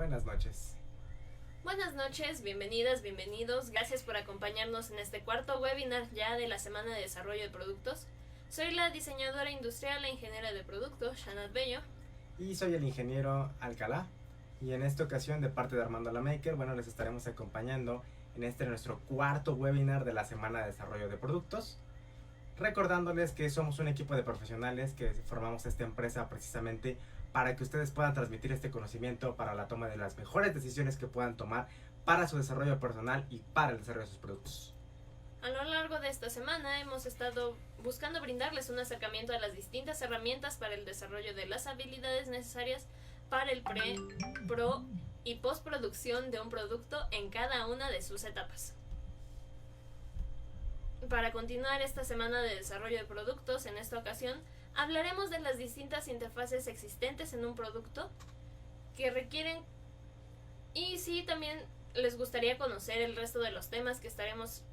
Buenas noches. Buenas noches, bienvenidas, bienvenidos. Gracias por acompañarnos en este cuarto webinar ya de la Semana de Desarrollo de Productos. Soy la diseñadora industrial e ingeniera de producto, Shanat Bello. Y soy el ingeniero Alcalá. Y en esta ocasión, de parte de Armando Lamaker, les estaremos acompañando en nuestro cuarto webinar de la Semana de Desarrollo de Productos. Recordándoles que somos un equipo de profesionales que formamos esta empresa precisamente para que ustedes puedan transmitir este conocimiento para la toma de las mejores decisiones que puedan tomar para su desarrollo personal y para el desarrollo de sus productos. A lo largo de esta semana hemos estado buscando brindarles un acercamiento a las distintas herramientas para el desarrollo de las habilidades necesarias para el pre, pro y postproducción de un producto en cada una de sus etapas. Para continuar esta semana de desarrollo de productos, en esta ocasión hablaremos de las distintas interfaces existentes en un producto que requieren, y sí, también les gustaría conocer el resto de los temas que estaremos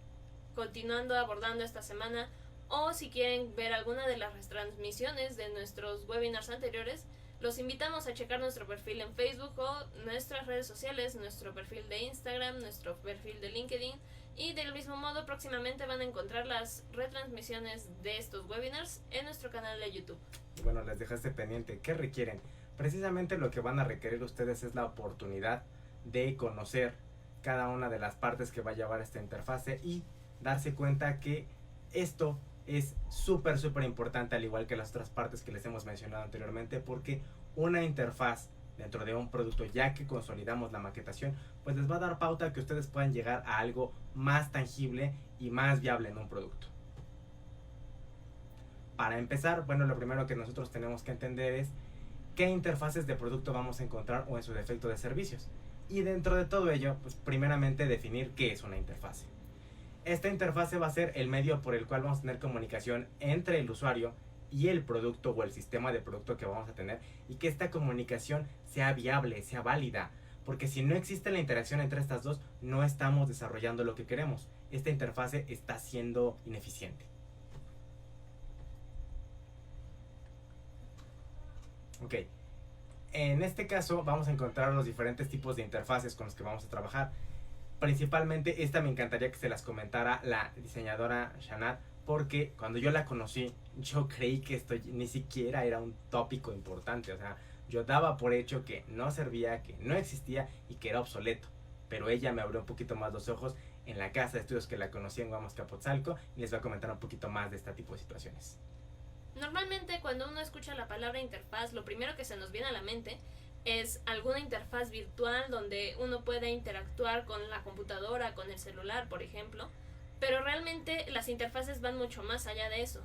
continuando abordando esta semana, o si quieren ver alguna de las retransmisiones de nuestros webinars anteriores, los invitamos a checar nuestro perfil en Facebook o nuestras redes sociales, nuestro perfil de Instagram, nuestro perfil de LinkedIn, y del mismo modo próximamente van a encontrar las retransmisiones de estos webinars en nuestro canal de YouTube. Y les dejaste pendiente. ¿Qué requieren? Precisamente lo que van a requerir ustedes es la oportunidad de conocer cada una de las partes que va a llevar esta interfase y darse cuenta que esto es súper importante, al igual que las otras partes que les hemos mencionado anteriormente, porque una interfaz dentro de un producto, ya que consolidamos la maquetación, pues les va a dar pauta a que ustedes puedan llegar a algo más tangible y más viable en un producto. Para empezar, lo primero que nosotros tenemos que entender es qué interfaces de producto vamos a encontrar, o en su defecto de servicios. Y dentro de todo ello, pues primeramente definir qué es una interfase. Esta interfase va a ser el medio por el cual vamos a tener comunicación entre el usuario y el producto o el sistema de producto que vamos a tener, y que esta comunicación sea viable, sea válida, porque si no existe la interacción entre estas dos, no estamos desarrollando lo que queremos. Esta interfase está siendo ineficiente. Ok, en este caso vamos a encontrar los diferentes tipos de interfaces con los que vamos a trabajar. Principalmente esta me encantaría que se las comentara la diseñadora Shanat, porque cuando yo la conocí, yo creí que esto ni siquiera era un tópico importante. O sea, yo daba por hecho que no servía, que no existía y que era obsoleto. Pero ella me abrió un poquito más los ojos en la casa de estudios que la conocí en Guamas-Capotzalco, y les voy a comentar un poquito más de este tipo de situaciones. Normalmente cuando uno escucha la palabra interfaz, lo primero que se nos viene a la mente es alguna interfaz virtual donde uno pueda interactuar con la computadora, con el celular, por ejemplo. Pero realmente las interfaces van mucho más allá de eso.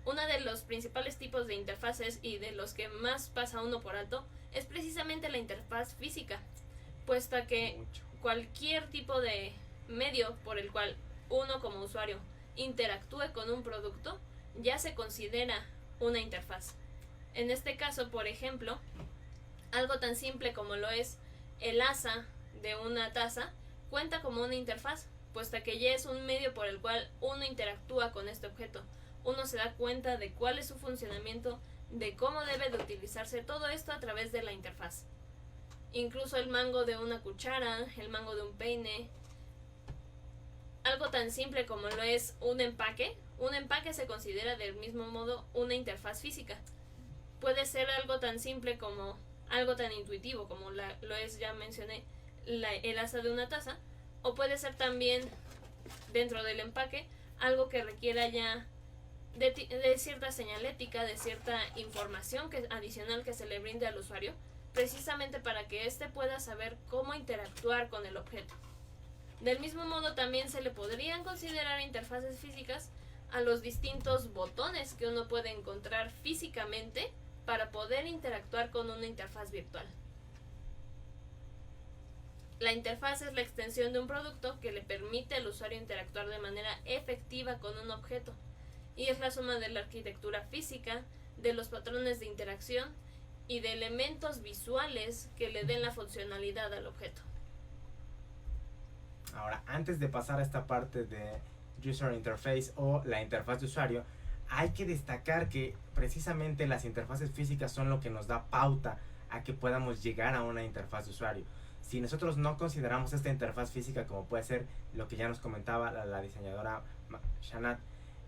Uno de los principales tipos de interfaces, y de los que más pasa uno por alto, es precisamente la interfaz física, puesto que cualquier tipo de medio por el cual uno como usuario interactúe con un producto ya se considera una interfaz. En este caso, por ejemplo, algo tan simple como lo es el asa de una taza cuenta como una interfaz, puesto que ya es un medio por el cual uno interactúa con este objeto. Uno se da cuenta de cuál es su funcionamiento, de cómo debe de utilizarse todo esto a través de la interfaz. Incluso el mango de una cuchara, el mango de un peine, algo tan simple como lo es un empaque se considera del mismo modo una interfaz física. Puede ser algo tan simple como algo tan intuitivo como lo es, ya mencioné, el asa de una taza, o puede ser también dentro del empaque algo que requiera ya de cierta señalética, de cierta información adicional que se le brinde al usuario, precisamente para que éste pueda saber cómo interactuar con el objeto. Del mismo modo también se le podrían considerar interfaces físicas a los distintos botones que uno puede encontrar físicamente para poder interactuar con una interfaz virtual. La interfaz es la extensión de un producto que le permite al usuario interactuar de manera efectiva con un objeto, y es la suma de la arquitectura física, de los patrones de interacción y de elementos visuales que le den la funcionalidad al objeto. Ahora, antes de pasar a esta parte de User Interface o la interfaz de usuario, hay que destacar que precisamente las interfaces físicas son lo que nos da pauta a que podamos llegar a una interfaz de usuario. Si nosotros no consideramos esta interfaz física como puede ser lo que ya nos comentaba la diseñadora Shanat,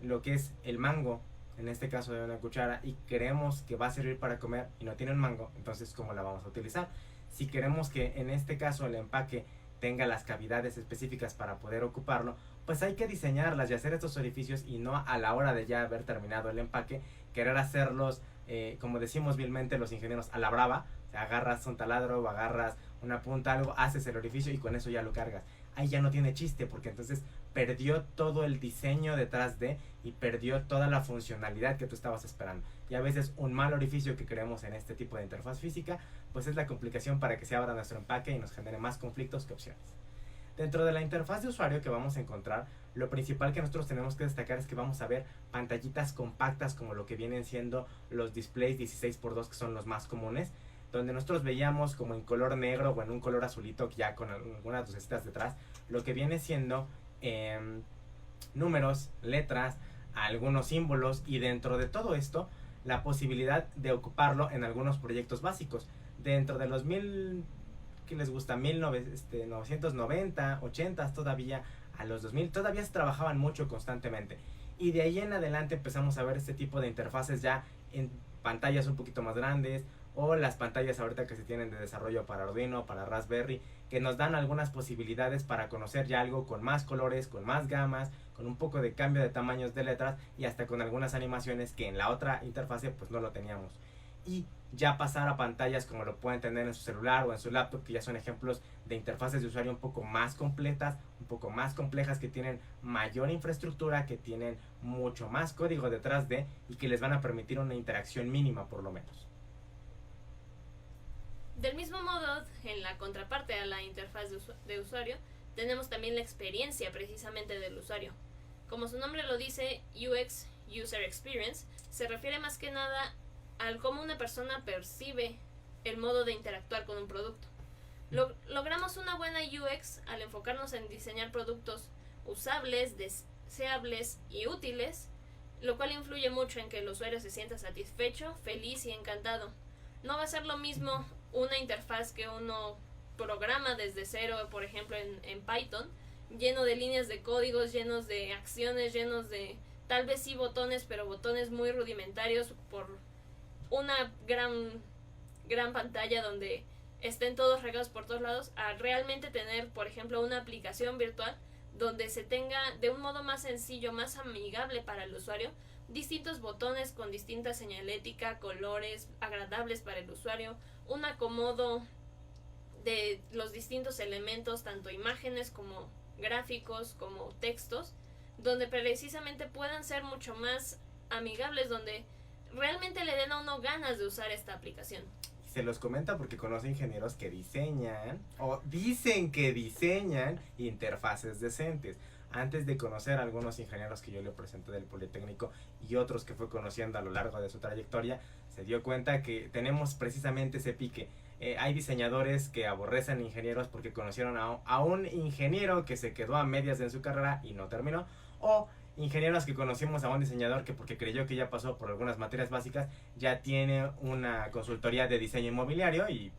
lo que es el mango, en este caso de una cuchara, y queremos que va a servir para comer y no tiene un mango, entonces ¿cómo la vamos a utilizar? Si queremos que en este caso el empaque tenga las cavidades específicas para poder ocuparlo, pues hay que diseñarlas y hacer estos orificios, y no a la hora de ya haber terminado el empaque querer hacerlos, como decimos vilmente los ingenieros, a la brava. O sea, agarras un taladro o agarras una punta, algo, haces el orificio y con eso ya lo cargas. Ahí ya no tiene chiste, porque entonces perdió todo el diseño detrás de, y perdió toda la funcionalidad que tú estabas esperando. Y a veces un mal orificio que creemos en este tipo de interfaz física, pues es la complicación para que se abra nuestro empaque y nos genere más conflictos que opciones. Dentro de la interfaz de usuario que vamos a encontrar, lo principal que nosotros tenemos que destacar es que vamos a ver pantallitas compactas, como lo que vienen siendo los displays 16x2, que son los más comunes, donde nosotros veíamos como en color negro o en un color azulito ya con algunas lucecitas detrás, lo que viene siendo números, letras, algunos símbolos, y dentro de todo esto la posibilidad de ocuparlo en algunos proyectos básicos. Dentro de los ¿qué les gusta? 1990, 80 todavía, a los 2000 todavía se trabajaban mucho constantemente, y de ahí en adelante empezamos a ver este tipo de interfaces ya en pantallas un poquito más grandes, o las pantallas ahorita que se tienen de desarrollo para Arduino, para Raspberry, que nos dan algunas posibilidades para conocer ya algo con más colores, con más gamas, con un poco de cambio de tamaños de letras, y hasta con algunas animaciones que en la otra interfase pues no lo teníamos. Y ya pasar a pantallas como lo pueden tener en su celular o en su laptop, que ya son ejemplos de interfaces de usuario un poco más completas, un poco más complejas, que tienen mayor infraestructura, que tienen mucho más código detrás de, y que les van a permitir una interacción mínima por lo menos. Del mismo modo, en la contraparte a la interfaz de usuario, tenemos también la experiencia precisamente del usuario. Como su nombre lo dice, UX, User Experience, se refiere más que nada al cómo una persona percibe el modo de interactuar con un producto. Logramos una buena UX al enfocarnos en diseñar productos usables, deseables y útiles, lo cual influye mucho en que el usuario se sienta satisfecho, feliz y encantado. No va a ser lo mismo una interfaz que uno programa desde cero, por ejemplo en Python, lleno de líneas de códigos, llenos de acciones, llenos de tal vez sí botones, pero botones muy rudimentarios por una gran pantalla donde estén todos regados por todos lados, a realmente tener, por ejemplo, una aplicación virtual donde se tenga de un modo más sencillo, más amigable para el usuario, distintos botones con distinta señalética, colores agradables para el usuario, un acomodo de los distintos elementos, tanto imágenes como gráficos, como textos, donde precisamente puedan ser mucho más amigables, donde realmente le den a uno ganas de usar esta aplicación. Se los comenta porque conoce ingenieros que diseñan, o dicen que diseñan, interfaces decentes. Antes de conocer a algunos ingenieros que yo le presenté del Politécnico y otros que fue conociendo a lo largo de su trayectoria, se dio cuenta que tenemos precisamente ese pique. Hay diseñadores que aborrecen ingenieros porque conocieron a un ingeniero que se quedó a medias en su carrera y no terminó, o ingenieros que conocimos a un diseñador que, porque creyó que ya pasó por algunas materias básicas, ya tiene una consultoría de diseño inmobiliario, y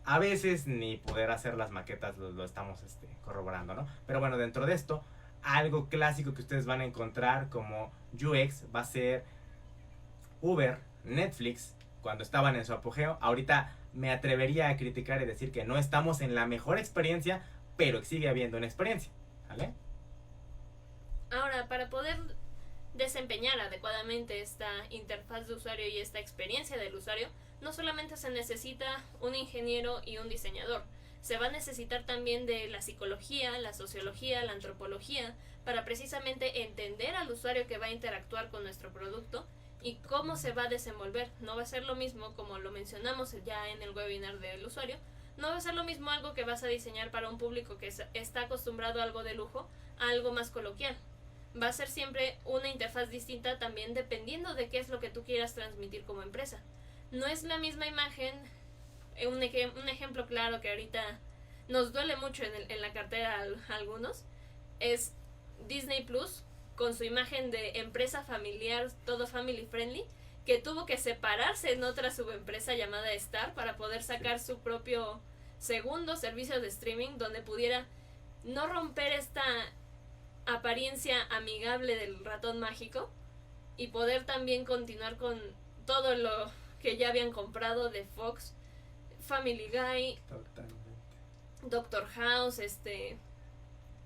a veces ni poder hacer las maquetas lo estamos corroborando, ¿no? Pero bueno, dentro de esto, algo clásico que ustedes van a encontrar como UX va a ser Uber, Netflix, cuando estaban en su apogeo. Ahorita me atrevería a criticar y decir que no estamos en la mejor experiencia, pero sigue habiendo una experiencia, ¿vale? Ahora, para poder desempeñar adecuadamente esta interfaz de usuario y esta experiencia del usuario, no solamente se necesita un ingeniero y un diseñador, se va a necesitar también de la psicología, la sociología, la antropología, para precisamente entender al usuario que va a interactuar con nuestro producto y cómo se va a desenvolver. No va a ser lo mismo, como lo mencionamos ya en el webinar del usuario, no va a ser lo mismo algo que vas a diseñar para un público que está acostumbrado a algo de lujo, a algo más coloquial. Va a ser siempre una interfaz distinta también dependiendo de qué es lo que tú quieras transmitir como empresa. No es la misma imagen. Un ejemplo claro que ahorita nos duele mucho en la cartera a algunos es Disney Plus, con su imagen de empresa familiar, todo family friendly, que tuvo que separarse en otra subempresa llamada Star para poder sacar su propio segundo servicio de streaming donde pudiera no romper esta apariencia amigable del ratón mágico y poder también continuar con todo lo que ya habían comprado de Fox, Family Guy, Totalmente. Doctor House,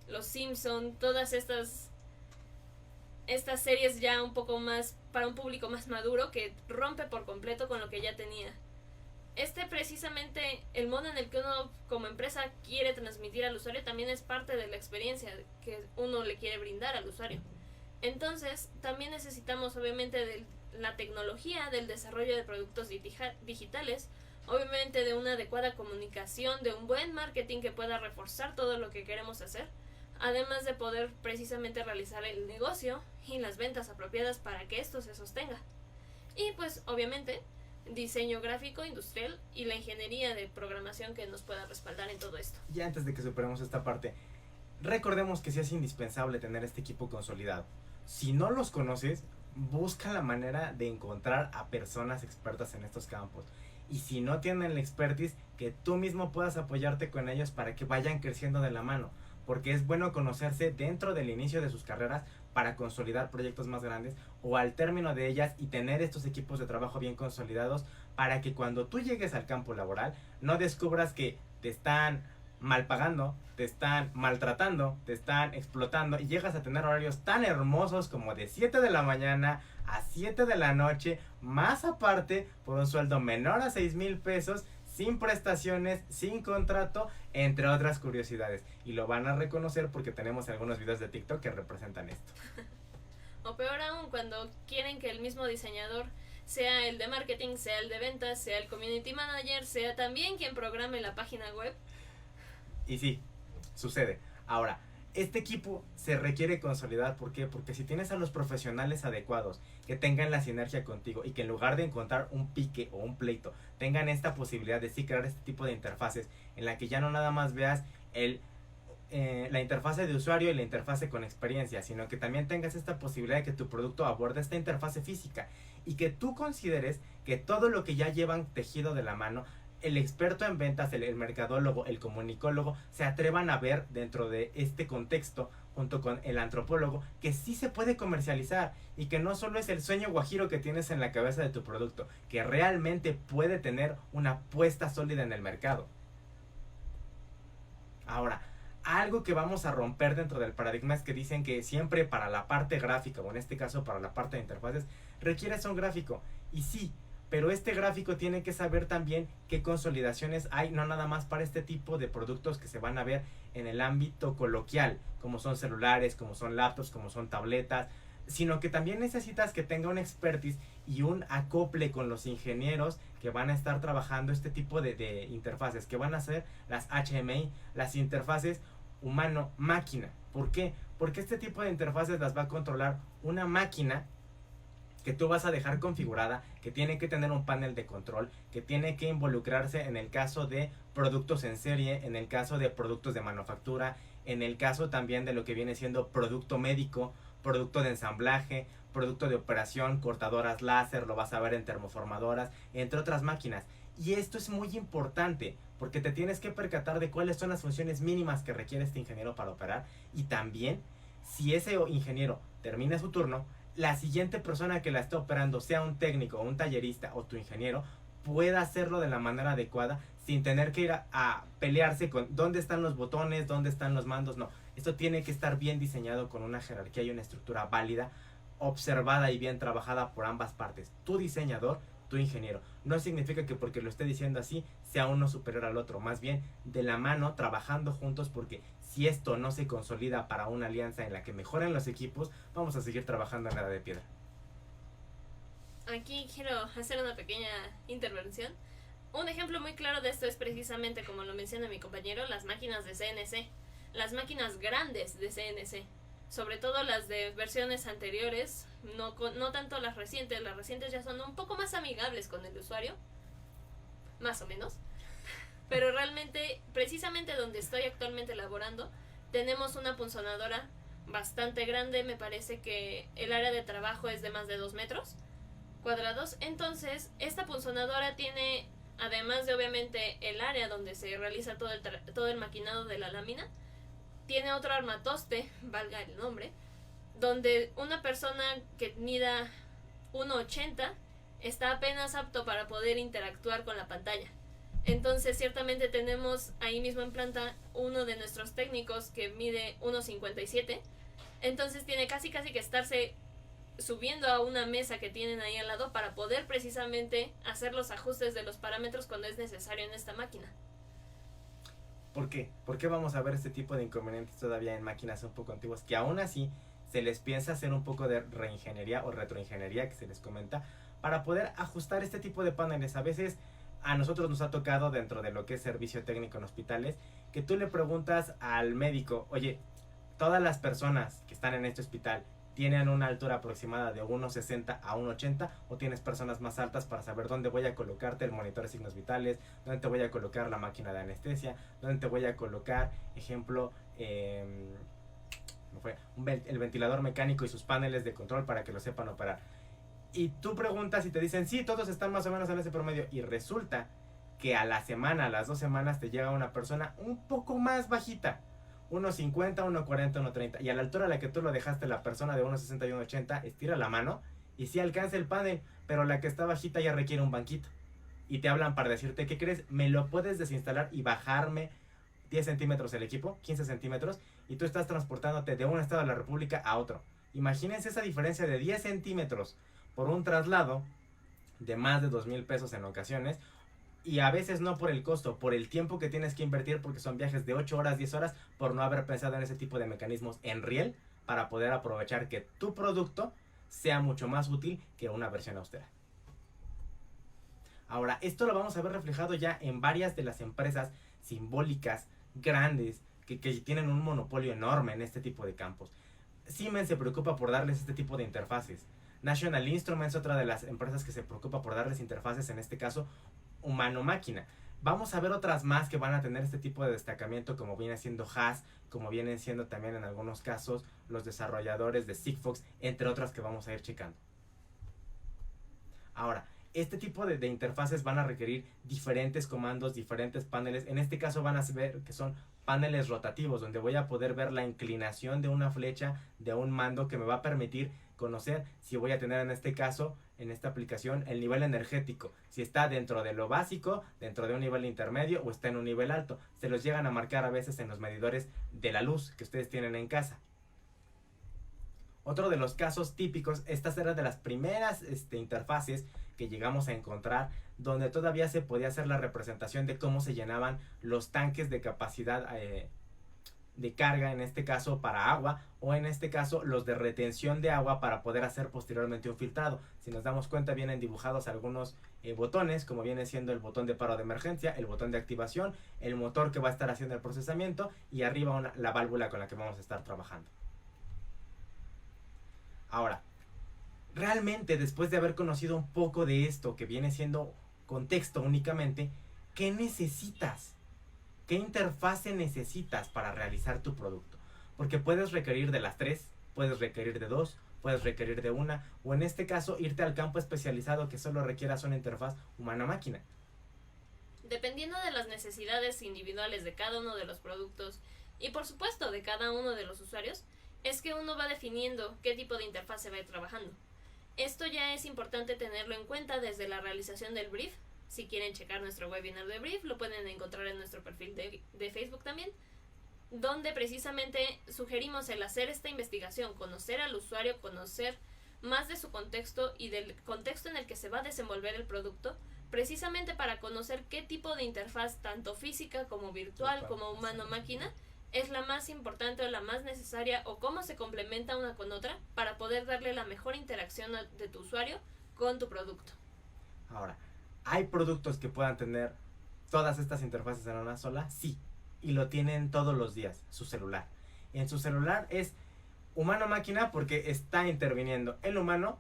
Los Simpson, todas estas series ya un poco más para un público más maduro que rompe por completo con lo que ya tenía. Precisamente el modo en el que uno como empresa quiere transmitir al usuario también es parte de la experiencia que uno le quiere brindar al usuario. Entonces también necesitamos obviamente de la tecnología, del desarrollo de productos digitales, obviamente de una adecuada comunicación, de un buen marketing que pueda reforzar todo lo que queremos hacer, además de poder precisamente realizar el negocio y las ventas apropiadas para que esto se sostenga. Y pues obviamente diseño gráfico, industrial y la ingeniería de programación que nos pueda respaldar en todo esto. Y antes de que superemos esta parte, recordemos que sí es indispensable tener este equipo consolidado. Si no los conoces, busca la manera de encontrar a personas expertas en estos campos. Y si no tienen la expertise, que tú mismo puedas apoyarte con ellos para que vayan creciendo de la mano. Porque es bueno conocerse dentro del inicio de sus carreras para consolidar proyectos más grandes o al término de ellas y tener estos equipos de trabajo bien consolidados para que cuando tú llegues al campo laboral no descubras que te están mal pagando, te están maltratando, te están explotando y llegas a tener horarios tan hermosos como de 7 de la mañana a 7 de la noche, más aparte por un sueldo menor a 6,000 pesos, sin prestaciones, sin contrato, entre otras curiosidades. Y lo van a reconocer porque tenemos algunos videos de TikTok que representan esto. O peor aún, cuando quieren que el mismo diseñador sea el de marketing, sea el de ventas, sea el community manager, sea también quien programe la página web. Y sí, sucede. Ahora, este equipo se requiere consolidar. ¿Por qué? Porque si tienes a los profesionales adecuados que tengan la sinergia contigo y que en lugar de encontrar un pique o un pleito, tengan esta posibilidad de sí crear este tipo de interfaces en la que ya no nada más veas la interfase de usuario y la interfase con experiencia, sino que también tengas esta posibilidad de que tu producto aborde esta interfase física y que tú consideres que todo lo que ya llevan tejido de la mano, el experto en ventas, el mercadólogo, el comunicólogo, se atrevan a ver dentro de este contexto, junto con el antropólogo, que sí se puede comercializar y que no solo es el sueño guajiro que tienes en la cabeza de tu producto, que realmente puede tener una puesta sólida en el mercado. Ahora, algo que vamos a romper dentro del paradigma es que dicen que siempre para la parte gráfica, o en este caso para la parte de interfaces, requieres un gráfico. Y sí, pero este gráfico tiene que saber también qué consolidaciones hay, no nada más para este tipo de productos que se van a ver en el ámbito coloquial, como son celulares, como son laptops, como son tabletas, sino que también necesitas que tenga un expertise y un acople con los ingenieros que van a estar trabajando este tipo de interfaces, que van a ser las HMI, las interfaces humano-máquina. ¿Por qué? Porque este tipo de interfaces las va a controlar una máquina que tú vas a dejar configurada, que tiene que tener un panel de control, que tiene que involucrarse en el caso de productos en serie, en el caso de productos de manufactura, en el caso también de lo que viene siendo producto médico, producto de ensamblaje, producto de operación, cortadoras láser, lo vas a ver en termoformadoras, entre otras máquinas. Y esto es muy importante porque te tienes que percatar de cuáles son las funciones mínimas que requiere este ingeniero para operar, y también si ese ingeniero termina su turno, la siguiente persona que la está operando, sea un técnico o un tallerista o tu ingeniero, pueda hacerlo de la manera adecuada sin tener que ir a pelearse con dónde están los botones, dónde están los mandos. No, esto tiene que estar bien diseñado con una jerarquía y una estructura válida, observada y bien trabajada por ambas partes, tu diseñador, tu ingeniero. No significa que porque lo esté diciendo así sea uno superior al otro, más bien de la mano, trabajando juntos, porque si esto no se consolida para una alianza en la que mejoren los equipos, vamos a seguir trabajando en la edad de piedra. Aquí quiero hacer una pequeña intervención. Un ejemplo muy claro de esto es precisamente, como lo menciona mi compañero, las máquinas de CNC. Las máquinas grandes de CNC. Sobre todo las de versiones anteriores, no tanto las recientes. Las recientes ya son un poco más amigables con el usuario. Más o menos. Pero realmente, precisamente donde estoy actualmente laborando, tenemos una punzonadora bastante grande. Me parece que el área de trabajo es de más de 2 metros cuadrados. Entonces, esta punzonadora tiene además de obviamente el área donde se realiza todo el maquinado de la lámina, tiene otro armatoste, valga el nombre, donde una persona que mida 1,80 está apenas apto para poder interactuar con la pantalla. Entonces ciertamente tenemos ahí mismo en planta uno de nuestros técnicos que mide 1,57. Entonces tiene casi que estarse subiendo a una mesa que tienen ahí al lado para poder precisamente hacer los ajustes de los parámetros cuando es necesario en esta máquina. ¿Por qué? ¿Por qué vamos a ver este tipo de inconvenientes todavía en máquinas un poco antiguas que aún así se les piensa hacer un poco de reingeniería o retroingeniería que se les comenta para poder ajustar este tipo de paneles? A veces a nosotros nos ha tocado dentro de lo que es servicio técnico en hospitales que tú le preguntas al médico, oye, todas las personas que están en este hospital tienen una altura aproximada de 1,60 a 1,80 o tienes personas más altas, para saber dónde voy a colocarte el monitor de signos vitales, dónde te voy a colocar la máquina de anestesia, dónde te voy a colocar, ejemplo, el ventilador mecánico y sus paneles de control para que lo sepan operar. Y tú preguntas y te dicen, sí, todos están más o menos en ese promedio, y resulta que a la semana, a las 2 semanas te llega una persona un poco más bajita, 1,50, 1,40, 1,30, y a la altura a la que tú lo dejaste, la persona de 1,60 y 1,80 estira la mano y sí alcanza el panel, pero la que está bajita ya requiere un banquito, y te hablan para decirte, ¿qué crees? Me lo puedes desinstalar y bajarme 10 centímetros el equipo, 15 centímetros, y tú estás transportándote de un estado de la república a otro. Imagínense esa diferencia de 10 centímetros por un traslado de más de 2,000 pesos en ocasiones, y a veces no por el costo, por el tiempo que tienes que invertir, porque son viajes de 8 horas, 10 horas, por no haber pensado en ese tipo de mecanismos en riel para poder aprovechar que tu producto sea mucho más útil que una versión austera. Ahora, esto lo vamos a ver reflejado ya en varias de las empresas simbólicas, grandes, que tienen un monopolio enorme en este tipo de campos. Siemens se preocupa por darles este tipo de interfaces. National Instruments, otra de las empresas que se preocupa por darles interfaces, en este caso humano-máquina. Vamos a ver otras más que van a tener este tipo de destacamiento, como viene siendo Haas, como vienen siendo también en algunos casos los desarrolladores de Sigfox, entre otras que vamos a ir checando. Ahora, este tipo de interfaces van a requerir diferentes comandos, diferentes paneles. En este caso van a ver que son paneles rotativos, donde voy a poder ver la inclinación de una flecha de un mando, que me va a permitir conocer si voy a tener en este caso, en esta aplicación, el nivel energético, si está dentro de lo básico, dentro de un nivel intermedio o está en un nivel alto. Se los llegan a marcar a veces en los medidores de la luz que ustedes tienen en casa. Otro de los casos típicos, estas eran de las primeras interfaces que llegamos a encontrar, donde todavía se podía hacer la representación de cómo se llenaban los tanques de capacidad de carga, en este caso para agua, o en este caso los de retención de agua para poder hacer posteriormente un filtrado. Si nos damos cuenta, vienen dibujados algunos botones, como viene siendo el botón de paro de emergencia, el botón de activación, el motor que va a estar haciendo el procesamiento, y arriba la válvula con la que vamos a estar trabajando. Ahora, realmente, después de haber conocido un poco de esto, que viene siendo contexto únicamente, ¿qué necesitas? ¿Qué interfase necesitas para realizar tu producto? Porque puedes requerir de las 3, puedes requerir de 2, puedes requerir de una, o en este caso irte al campo especializado que solo requieras una interfaz humano-máquina. Dependiendo de las necesidades individuales de cada uno de los productos y por supuesto de cada uno de los usuarios, es que uno va definiendo qué tipo de interfaz se va a ir trabajando. Esto ya es importante tenerlo en cuenta desde la realización del brief. Si quieren checar nuestro webinar de brief, lo pueden encontrar en nuestro perfil de Facebook también, donde precisamente sugerimos el hacer esta investigación, conocer al usuario, conocer más de su contexto y del contexto en el que se va a desenvolver el producto, precisamente para conocer qué tipo de interfaz, tanto física como virtual, como humano-máquina, es la más importante o la más necesaria, o cómo se complementa una con otra para poder darle la mejor interacción de tu usuario con tu producto. Ahora, ¿hay productos que puedan tener todas estas interfaces en una sola? Sí, y lo tienen todos los días, su celular. En su celular es humano-máquina porque está interviniendo el humano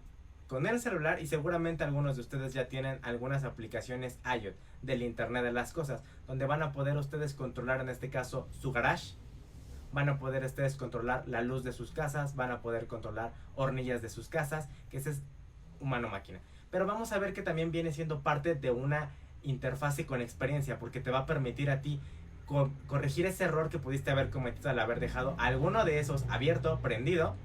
con el celular, y seguramente algunos de ustedes ya tienen algunas aplicaciones IoT del Internet de las Cosas, donde van a poder ustedes controlar, en este caso, su garage, van a poder ustedes controlar la luz de sus casas, van a poder controlar hornillas de sus casas, que ese es humano-máquina. Pero vamos a ver que también viene siendo parte de una interfase con experiencia, porque te va a permitir a ti corregir ese error que pudiste haber cometido al haber dejado alguno de esos abierto, prendido,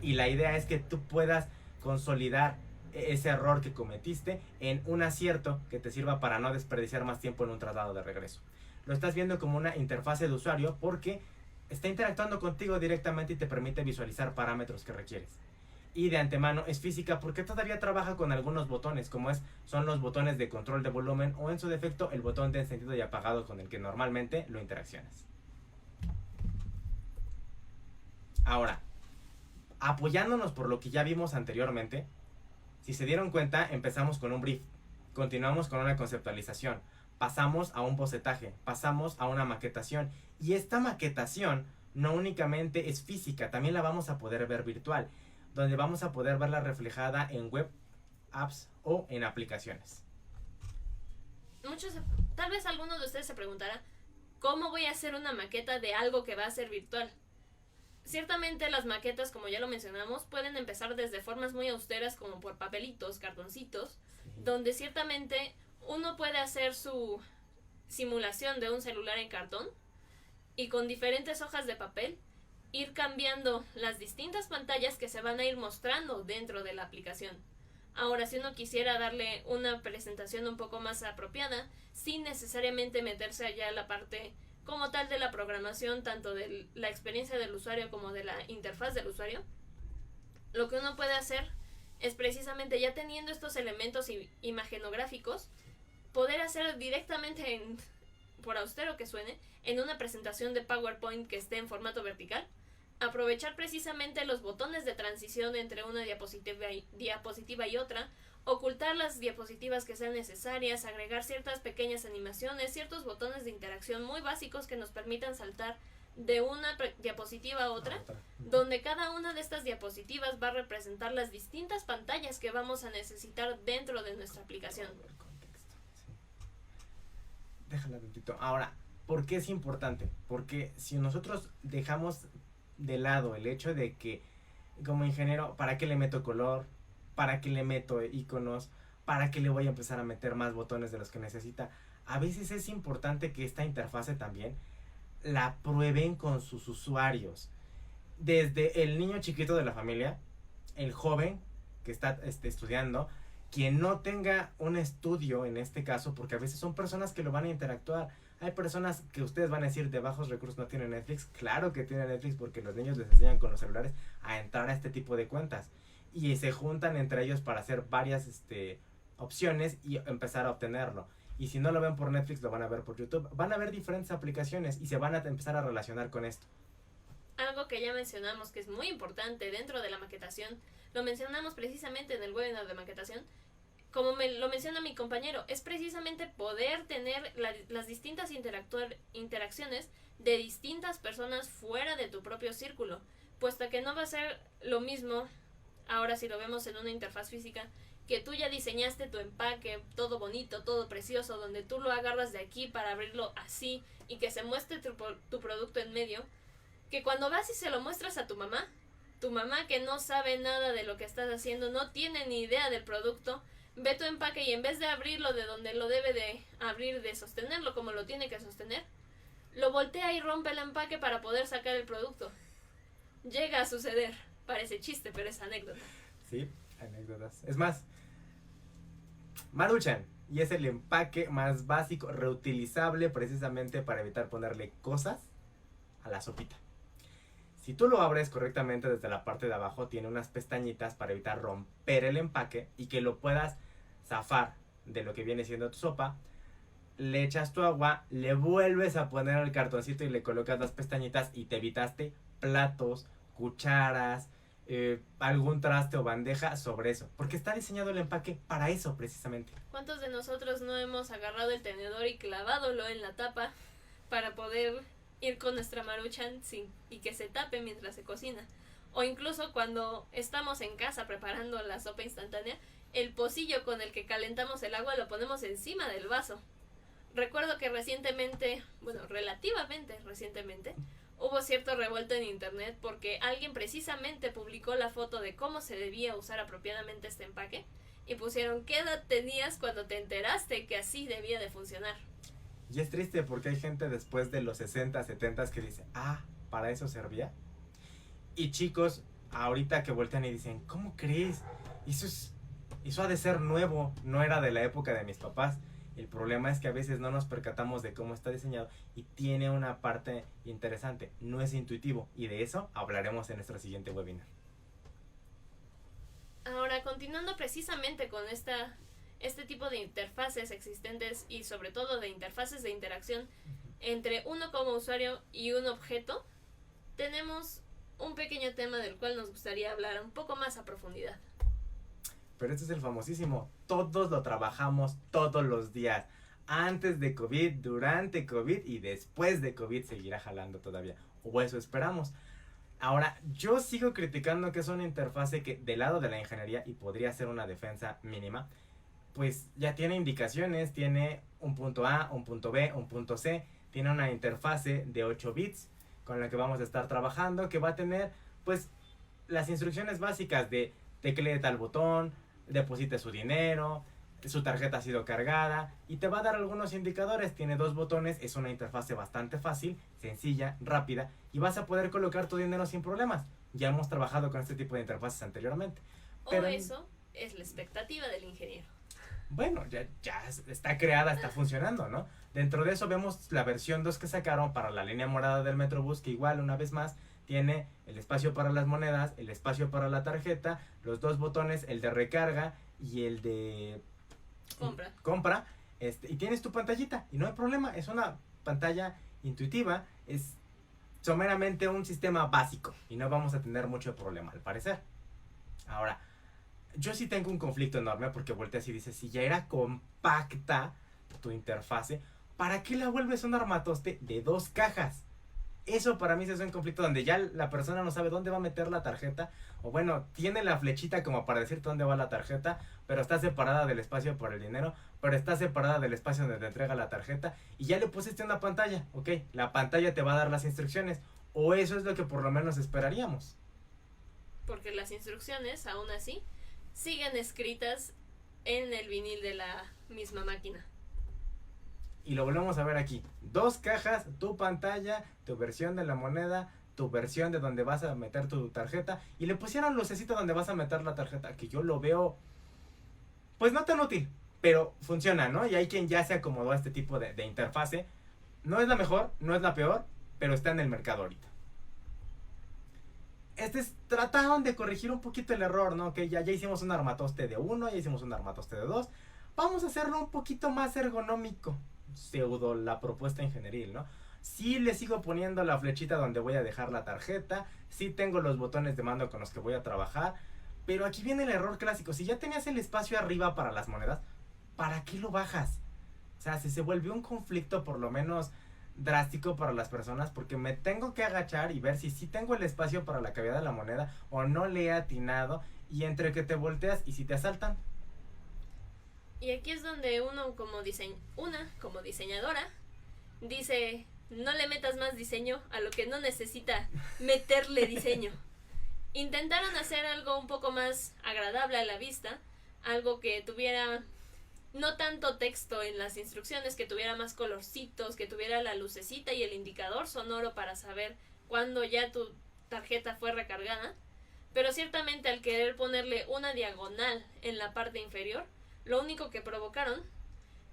y la idea es que tú puedas consolidar ese error que cometiste en un acierto que te sirva para no desperdiciar más tiempo en un traslado de regreso. Lo estás viendo como una interfase de usuario porque está interactuando contigo directamente y te permite visualizar parámetros que requieres. Y de antemano es física porque todavía trabaja con algunos botones, como son los botones de control de volumen o en su defecto el botón de encendido y apagado con el que normalmente lo interaccionas. Ahora, apoyándonos por lo que ya vimos anteriormente, si se dieron cuenta, empezamos con un brief, continuamos con una conceptualización, pasamos a un bocetaje, pasamos a una maquetación, y esta maquetación no únicamente es física, también la vamos a poder ver virtual, donde vamos a poder verla reflejada en web, apps o en aplicaciones. Tal vez alguno de ustedes se preguntará, ¿cómo voy a hacer una maqueta de algo que va a ser virtual? Ciertamente las maquetas, como ya lo mencionamos, pueden empezar desde formas muy austeras como por papelitos, cartoncitos, sí, donde ciertamente uno puede hacer su simulación de un celular en cartón y con diferentes hojas de papel ir cambiando las distintas pantallas que se van a ir mostrando dentro de la aplicación. Ahora, si uno quisiera darle una presentación un poco más apropiada, sin necesariamente meterse allá a la parte como tal de la programación, tanto de la experiencia del usuario como de la interfaz del usuario, lo que uno puede hacer es precisamente, ya teniendo estos elementos imagenográficos, poder hacer directamente, por austero que suene, en una presentación de PowerPoint que esté en formato vertical, aprovechar precisamente los botones de transición entre una diapositiva y otra, ocultar las diapositivas que sean necesarias, agregar ciertas pequeñas animaciones, ciertos botones de interacción muy básicos que nos permitan saltar de una diapositiva a otra, donde cada una de estas diapositivas va a representar las distintas pantallas que vamos a necesitar dentro de nuestra aplicación. Déjala tantito. Ahora, ¿por qué es importante? Porque si nosotros dejamos de lado el hecho de que como ingeniero, ¿para qué le meto color? ¿Para qué le meto iconos? ¿Para qué le voy a empezar a meter más botones de los que necesita? A veces es importante que esta interfase también la prueben con sus usuarios. Desde el niño chiquito de la familia, el joven que está estudiando, quien no tenga un estudio en este caso, porque a veces son personas que lo van a interactuar. Hay personas que ustedes van a decir de bajos recursos no tienen Netflix. Claro que tienen Netflix porque los niños les enseñan con los celulares a entrar a este tipo de cuentas. Y se juntan entre ellos para hacer varias opciones y empezar a obtenerlo. Y si no lo ven por Netflix, lo van a ver por YouTube. Van a ver diferentes aplicaciones y se van a empezar a relacionar con esto. Algo que ya mencionamos que es muy importante dentro de la maquetación, lo mencionamos precisamente en el webinar de maquetación, como lo menciona mi compañero, es precisamente poder tener las distintas interacciones de distintas personas fuera de tu propio círculo, puesto que no va a ser lo mismo, ahora si lo vemos en una interfaz física, que tú ya diseñaste tu empaque, todo bonito, todo precioso, donde tú lo agarras de aquí para abrirlo así y que se muestre tu producto en medio, que cuando vas y se lo muestras a tu mamá que no sabe nada de lo que estás haciendo, no tiene ni idea del producto, ve tu empaque y en vez de abrirlo de donde lo debe de abrir, de sostenerlo como lo tiene que sostener, lo voltea y rompe el empaque para poder sacar el producto. Llega a suceder. Parece chiste, pero es anécdota. Sí, anécdotas. Es más, Maruchan, y es el empaque más básico, reutilizable precisamente para evitar ponerle cosas a la sopita. Si tú lo abres correctamente desde la parte de abajo, tiene unas pestañitas para evitar romper el empaque y que lo puedas zafar de lo que viene siendo tu sopa. Le echas tu agua, le vuelves a poner el cartoncito y le colocas las pestañitas y te evitaste platos, cucharas, algún traste o bandeja sobre eso, porque está diseñado el empaque para eso precisamente. ¿Cuántos de nosotros no hemos agarrado el tenedor y clavádolo en la tapa para poder ir con nuestra Maruchan y que se tape mientras se cocina? O incluso cuando estamos en casa preparando la sopa instantánea, el pocillo con el que calentamos el agua lo ponemos encima del vaso. Recuerdo que relativamente recientemente, hubo cierto revuelto en internet porque alguien precisamente publicó la foto de cómo se debía usar apropiadamente este empaque y pusieron ¿qué edad tenías cuando te enteraste que así debía de funcionar? Y es triste porque hay gente después de los 60, 70 que dice, ¿para eso servía? Y chicos, ahorita que voltean y dicen, ¿cómo crees? Eso ha de ser nuevo, no era de la época de mis papás. El problema es que a veces no nos percatamos de cómo está diseñado y tiene una parte interesante, no es intuitivo, y de eso hablaremos en nuestro siguiente webinar. Ahora, continuando precisamente con este tipo de interfaces existentes y sobre todo de interfaces de interacción entre uno como usuario y un objeto, tenemos un pequeño tema del cual nos gustaría hablar un poco más a profundidad. Pero este es el famosísimo, todos lo trabajamos todos los días, antes de COVID, durante COVID y después de COVID seguirá jalando todavía, o eso esperamos. Ahora, yo sigo criticando que es una interfase que del lado de la ingeniería, y podría ser una defensa mínima, pues ya tiene indicaciones, tiene un punto A, un punto B, un punto C, tiene una interfase de 8 bits con la que vamos a estar trabajando, que va a tener pues las instrucciones básicas de teclee tal botón, deposite su dinero, su tarjeta ha sido cargada, y te va a dar algunos indicadores. Tiene 2 botones, es una interfase bastante fácil, sencilla, rápida, y vas a poder colocar tu dinero sin problemas. Ya hemos trabajado con este tipo de interfaces anteriormente. Pero eso es la expectativa del ingeniero. Bueno, ya está creada, está funcionando, ¿no? Dentro de eso vemos la versión 2 que sacaron para la línea morada del Metrobús, que igual, una vez más, tiene el espacio para las monedas, el espacio para la tarjeta, los 2 botones, el de recarga y el de compra, y tienes tu pantallita y no hay problema, es una pantalla intuitiva, es someramente un sistema básico y no vamos a tener mucho problema al parecer. Ahora, yo sí tengo un conflicto enorme porque volteas y dices, si ya era compacta tu interfase, ¿para qué la vuelves un armatoste de 2 cajas? Eso para mí es un conflicto donde ya la persona no sabe dónde va a meter la tarjeta, o bueno, tiene la flechita como para decirte dónde va la tarjeta, pero está separada del espacio por el dinero, pero está separada del espacio donde te entrega la tarjeta, y ya le pusiste una pantalla, ok, la pantalla te va a dar las instrucciones, o eso es lo que por lo menos esperaríamos. Porque las instrucciones, aún así, siguen escritas en el vinil de la misma máquina. Y lo volvemos a ver aquí. 2 cajas, tu pantalla, tu versión de la moneda, tu versión de donde vas a meter tu tarjeta. Y le pusieron lucecita donde vas a meter la tarjeta, que yo lo veo, pues no tan útil, pero funciona, ¿no? Y hay quien ya se acomodó a este tipo de interfase. No es la mejor, no es la peor, pero está en el mercado ahorita. Trataron de corregir un poquito el error, ¿no? Que ya hicimos un armatoste de 1, ya hicimos un armatoste de 2. Vamos a hacerlo un poquito más ergonómico. Pseudo la propuesta ingenieril, ¿no? Sí le sigo poniendo la flechita donde voy a dejar la tarjeta, sí tengo los botones de mando con los que voy a trabajar, pero aquí viene el error clásico. Si ya tenías el espacio arriba para las monedas, ¿para qué lo bajas? O sea, si se volvió un conflicto por lo menos drástico para las personas, porque me tengo que agachar y ver si sí tengo el espacio para la cavidad de la moneda o no le he atinado, y entre que te volteas y si te asaltan. Y aquí es donde una como diseñadora dice, no le metas más diseño a lo que no necesita meterle diseño. Intentaron hacer algo un poco más agradable a la vista, algo que tuviera no tanto texto en las instrucciones, que tuviera más colorcitos, que tuviera la lucecita y el indicador sonoro para saber cuándo ya tu tarjeta fue recargada. Pero ciertamente al querer ponerle una diagonal en la parte inferior, lo único que provocaron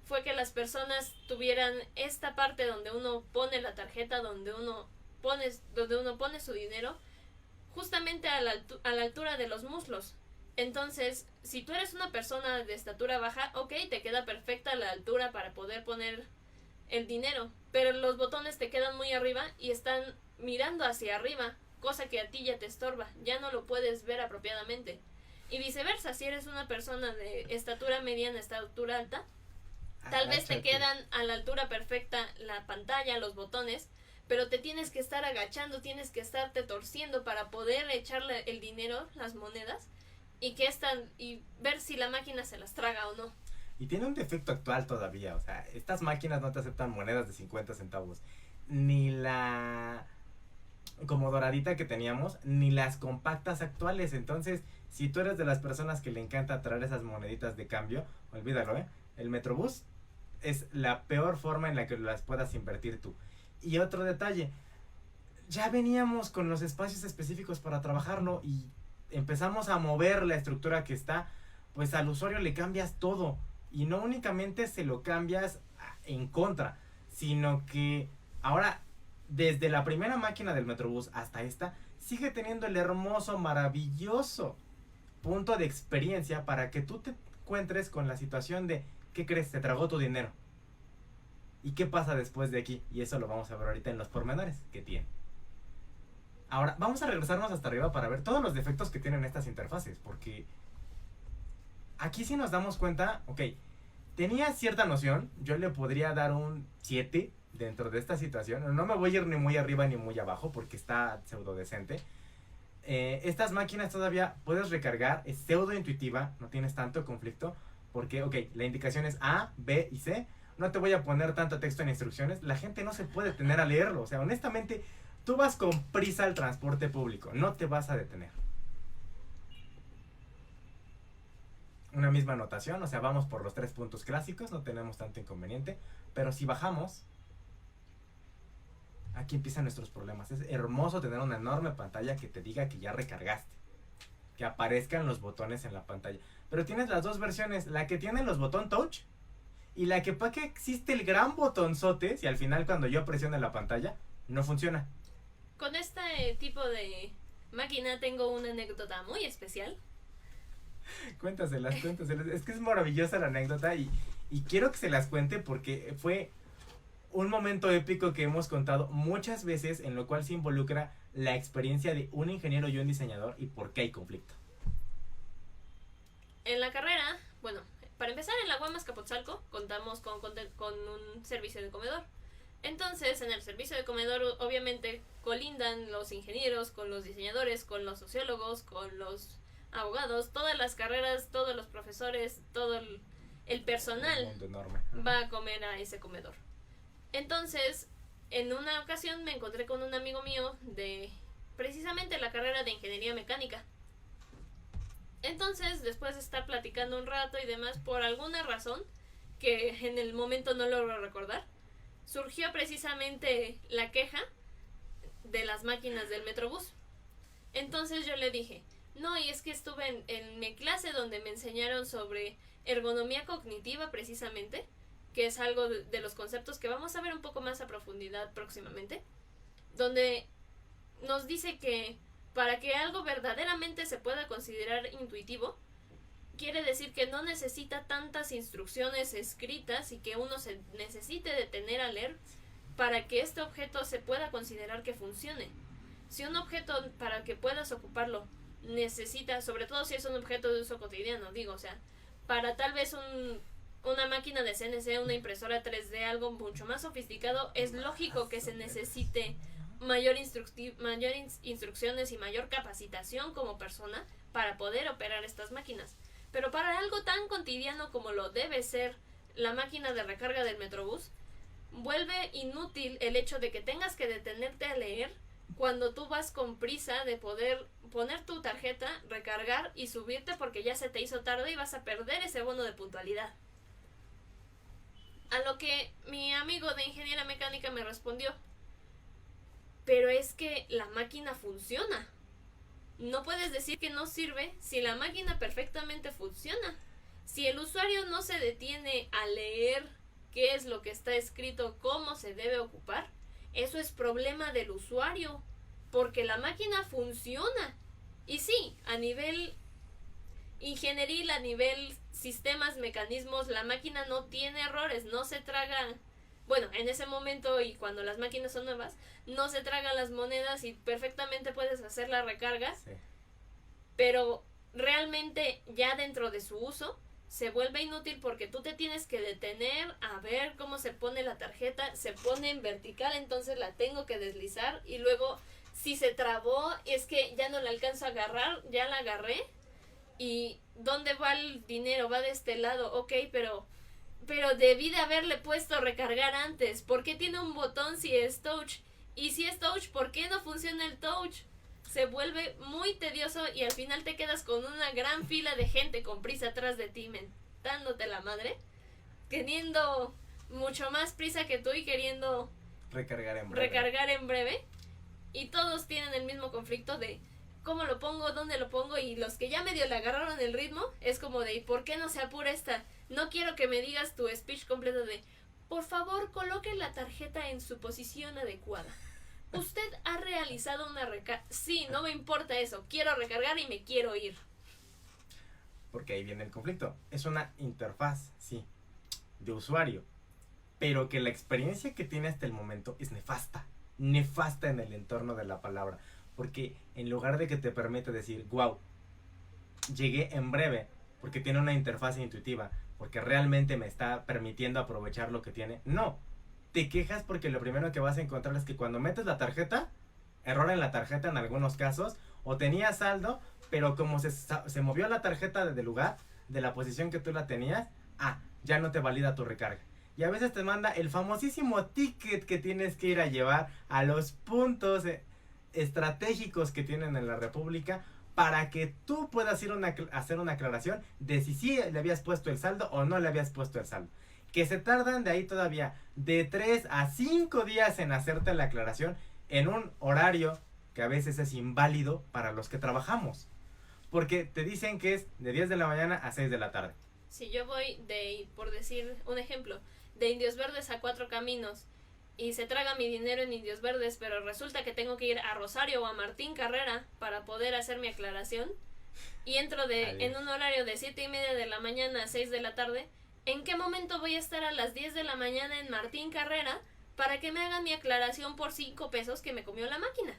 fue que las personas tuvieran esta parte donde uno pone la tarjeta, donde uno pone su dinero, justamente a la altura de los muslos. Entonces, si tú eres una persona de estatura baja, ok, te queda perfecta la altura para poder poner el dinero, pero los botones te quedan muy arriba y están mirando hacia arriba, cosa que a ti ya te estorba, ya no lo puedes ver apropiadamente. Y viceversa, si eres una persona de estatura mediana, estatura alta, tal vez te quedan a la altura perfecta la pantalla, los botones, pero te tienes que estar agachando, tienes que estarte torciendo para poder echarle el dinero, las monedas, y ver si la máquina se las traga o no. Y tiene un defecto actual todavía, o sea, estas máquinas no te aceptan monedas de 50 centavos, ni la como doradita que teníamos, ni las compactas actuales. Entonces Si tú eres de las personas que le encanta traer esas moneditas de cambio, olvídalo, el Metrobús es la peor forma en la que las puedas invertir tú. Y otro detalle, ya veníamos con los espacios específicos para trabajarlo y empezamos a mover la estructura que está, pues al usuario le cambias todo. Y no únicamente se lo cambias en contra, sino que ahora, desde la primera máquina del Metrobús hasta esta, sigue teniendo el hermoso, maravilloso punto de experiencia para que tú te encuentres con la situación de, ¿qué crees? Te tragó tu dinero. ¿Y qué pasa después de aquí? Y eso lo vamos a ver ahorita en los pormenores que tiene. Ahora, vamos a regresarnos hasta arriba para ver todos los defectos que tienen estas interfaces, porque aquí sí nos damos cuenta, ok, tenía cierta noción, yo le podría dar un 7 dentro de esta situación, no me voy a ir ni muy arriba ni muy abajo porque está pseudo decente. Estas máquinas todavía puedes recargar, es pseudo intuitiva, no tienes tanto conflicto, porque, ok, la indicación es A, B y C, no te voy a poner tanto texto en instrucciones, la gente no se puede detener a leerlo, o sea, honestamente, tú vas con prisa al transporte público, no te vas a detener. Una misma anotación, o sea, vamos por los 3 puntos clásicos, no tenemos tanto inconveniente, pero si bajamos, aquí empiezan nuestros problemas. Es hermoso tener una enorme pantalla que te diga que ya recargaste, que aparezcan los botones en la pantalla, pero tienes las dos versiones, la que tiene los botón touch y la que para que existe el gran botonzote, y al final cuando yo presiono la pantalla no funciona. Con este tipo de máquina tengo una anécdota muy especial. Cuéntaselas. Es que es maravillosa la anécdota y quiero que se las cuente porque fue un momento épico que hemos contado muchas veces, en lo cual se involucra la experiencia de un ingeniero y un diseñador y por qué hay conflicto. En la carrera, bueno, para empezar en la UAM Azcapotzalco contamos con un servicio de comedor. Entonces, en el servicio de comedor obviamente colindan los ingenieros con los diseñadores, con los sociólogos, con los abogados, todas las carreras, todos los profesores, todo el personal enorme va a comer a ese comedor. Entonces, en una ocasión me encontré con un amigo mío de precisamente la carrera de ingeniería mecánica. Entonces, después de estar platicando un rato y demás, por alguna razón, que en el momento no logro recordar, surgió precisamente la queja de las máquinas del Metrobús. Entonces yo le dije, no, y es que estuve en mi clase donde me enseñaron sobre ergonomía cognitiva precisamente, que es algo de los conceptos que vamos a ver un poco más a profundidad próximamente, donde nos dice que para que algo verdaderamente se pueda considerar intuitivo, quiere decir que no necesita tantas instrucciones escritas y que uno se necesite detener a leer para que este objeto se pueda considerar que funcione. Si un objeto, para que puedas ocuparlo, necesita, sobre todo si es un objeto de uso cotidiano, digo, o sea, para tal vez una máquina de CNC, una impresora 3D, algo mucho más sofisticado, es lógico que se necesite mayor instrucciones y mayor capacitación como persona para poder operar estas máquinas. Pero para algo tan cotidiano como lo debe ser la máquina de recarga del Metrobús, vuelve inútil el hecho de que tengas que detenerte a leer cuando tú vas con prisa de poder poner tu tarjeta, recargar y subirte porque ya se te hizo tarde y vas a perder ese bono de puntualidad. A lo que mi amigo de ingeniería mecánica me respondió, pero es que la máquina funciona. No puedes decir que no sirve si la máquina perfectamente funciona. Si el usuario no se detiene a leer qué es lo que está escrito, cómo se debe ocupar, eso es problema del usuario, porque la máquina funciona. Y sí, a nivel ingenieril, a nivel sistemas, mecanismos, la máquina no tiene errores, no se traga, bueno, en ese momento y cuando las máquinas son nuevas, no se tragan las monedas y perfectamente puedes hacer la recarga, sí. Pero realmente ya dentro de su uso se vuelve inútil porque tú te tienes que detener a ver cómo se pone la tarjeta, se pone en vertical, entonces la tengo que deslizar y luego si se trabó es que ya no la alcanzo a agarrar, ya la agarré y ¿dónde va el dinero? Va de este lado, ok, pero debí de haberle puesto recargar antes. ¿Por qué tiene un botón si es touch? Y si es touch, ¿por qué no funciona el touch? se vuelve muy tedioso y al final te quedas con una gran fila de gente con prisa atrás de ti mentándote la madre, teniendo mucho más prisa que tú y queriendo recargar en breve. Y todos tienen el mismo conflicto de cómo lo pongo, dónde lo pongo, y los que ya medio le agarraron el ritmo es como de ¿y por qué no se apura esta? No quiero que me digas tu speech completo de por favor coloque la tarjeta en su posición adecuada. ¿Usted ha realizado una recarga? Sí, no me importa eso, quiero recargar y me quiero ir. Porque ahí viene el conflicto. Es una interfaz, sí, de usuario, pero que la experiencia que tiene hasta el momento es nefasta. Nefasta en el entorno de la palabra. Porque en lugar de que te permite decir, wow, llegué en breve, porque tiene una interfaz intuitiva, porque realmente me está permitiendo aprovechar lo que tiene, no. Te quejas porque lo primero que vas a encontrar es que cuando metes la tarjeta, error en la tarjeta en algunos casos, o tenía saldo, pero como se movió la tarjeta de lugar, de la posición que tú la tenías, ya no te valida tu recarga. Y a veces te manda el famosísimo ticket que tienes que ir a llevar a los puntos estratégicos que tienen en la República para que tú puedas ir hacer una aclaración de si sí le habías puesto el saldo o no le habías puesto el saldo. Que se tardan de ahí todavía de 3 a 5 días en hacerte la aclaración en un horario que a veces es inválido para los que trabajamos. Porque te dicen que es de 10 de la mañana a 6 de la tarde. Si yo voy por decir un ejemplo, de Indios Verdes a Cuatro Caminos y se traga mi dinero en Indios Verdes, pero resulta que tengo que ir a Rosario o a Martín Carrera para poder hacer mi aclaración y entro en un horario de 7:30 de la mañana a 6 de la tarde, ¿en qué momento voy a estar a las 10 de la mañana en Martín Carrera para que me hagan mi aclaración por 5 pesos que me comió la máquina?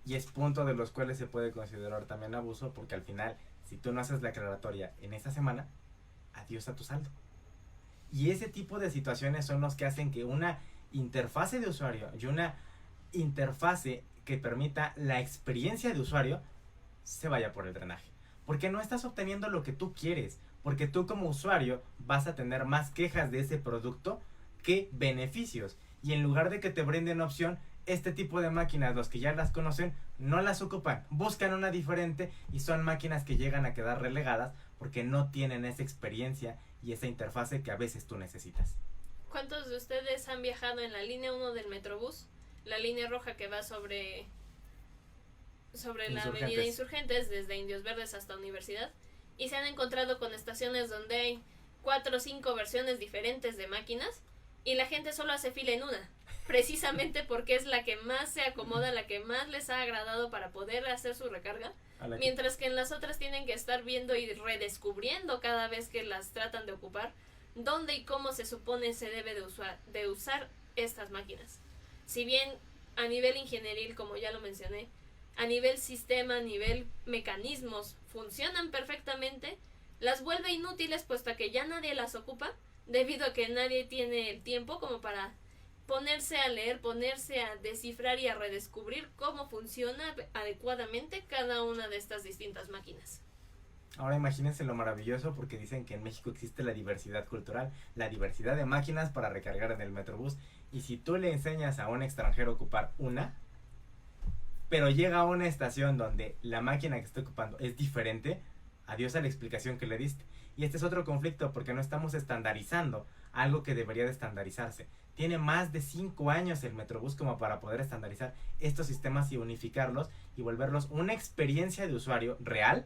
Y es punto de los cuales se puede considerar también abuso, porque al final, si tú no haces la aclaratoria en esa semana, adiós a tu saldo. Y ese tipo de situaciones son los que hacen que una interfase de usuario y una interfase que permita la experiencia de usuario se vaya por el drenaje. Porque no estás obteniendo lo que tú quieres. Porque tú como usuario vas a tener más quejas de ese producto que beneficios. Y en lugar de que te brinden opción, este tipo de máquinas, los que ya las conocen, no las ocupan. Buscan una diferente y son máquinas que llegan a quedar relegadas porque no tienen esa experiencia y esa interfase que a veces tú necesitas. ¿Cuántos de ustedes han viajado en la línea 1 del Metrobús? La línea roja que va sobre la avenida Insurgentes, desde Indios Verdes hasta Universidad, y se han encontrado con estaciones donde hay 4 o 5 versiones diferentes de máquinas y la gente solo hace fila en una, precisamente porque es la que más se acomoda, la que más les ha agradado para poder hacer su recarga, mientras que en las otras tienen que estar viendo y redescubriendo cada vez que las tratan de ocupar dónde y cómo se supone se debe de usar estas máquinas. Si bien a nivel ingenieril, como ya lo mencioné, a nivel sistema, a nivel mecanismos, funcionan perfectamente, las vuelve inútiles puesto que ya nadie las ocupa, debido a que nadie tiene el tiempo como para ponerse a leer, ponerse a descifrar y a redescubrir cómo funciona adecuadamente cada una de estas distintas máquinas. Ahora imagínense lo maravilloso, porque dicen que en México existe la diversidad cultural, la diversidad de máquinas para recargar en el Metrobús, y si tú le enseñas a un extranjero a ocupar una, pero llega a una estación donde la máquina que está ocupando es diferente, adiós a la explicación que le diste. Y este es otro conflicto, porque no estamos estandarizando algo que debería de estandarizarse. Tiene más de 5 años el Metrobús como para poder estandarizar estos sistemas y unificarlos y volverlos una experiencia de usuario real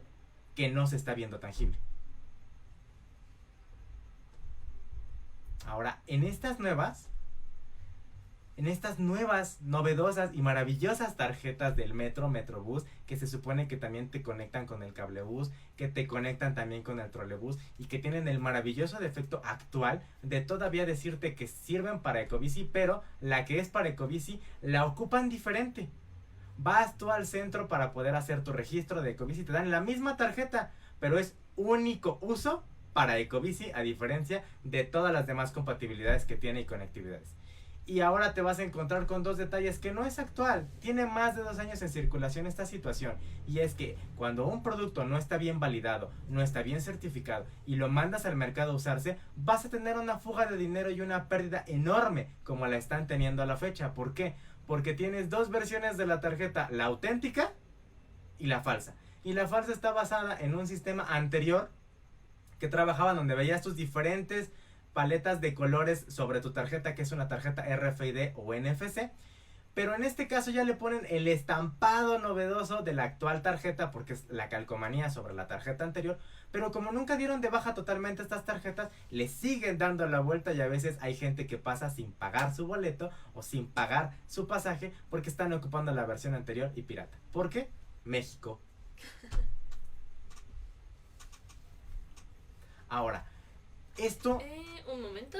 que no se está viendo tangible. Ahora, en estas nuevas, novedosas y maravillosas tarjetas del Metrobús, que se supone que también te conectan con el cablebús, que te conectan también con el trolebús y que tienen el maravilloso defecto actual de todavía decirte que sirven para Ecobici, pero la que es para Ecobici la ocupan diferente. Vas tú al centro para poder hacer tu registro de Ecobici, te dan la misma tarjeta, pero es único uso para Ecobici, a diferencia de todas las demás compatibilidades que tiene y conectividades. Y ahora te vas a encontrar con dos detalles que no es actual. Tiene más de 2 años en circulación esta situación. Y es que cuando un producto no está bien validado, no está bien certificado y lo mandas al mercado a usarse, vas a tener una fuga de dinero y una pérdida enorme como la están teniendo a la fecha. ¿Por qué? porque tienes dos versiones de la tarjeta, la auténtica y la falsa. Y la falsa está basada en un sistema anterior que trabajaba donde veías tus diferentes paletas de colores sobre tu tarjeta, que es una tarjeta RFID o NFC. Pero en este caso ya le ponen el estampado novedoso de la actual tarjeta, porque es la calcomanía sobre la tarjeta anterior. Pero como nunca dieron de baja totalmente estas tarjetas, le siguen dando la vuelta, y a veces hay gente que pasa sin pagar su boleto o sin pagar su pasaje porque están ocupando la versión anterior y pirata. ¿Por qué? México. Ahora, esto... Un momento.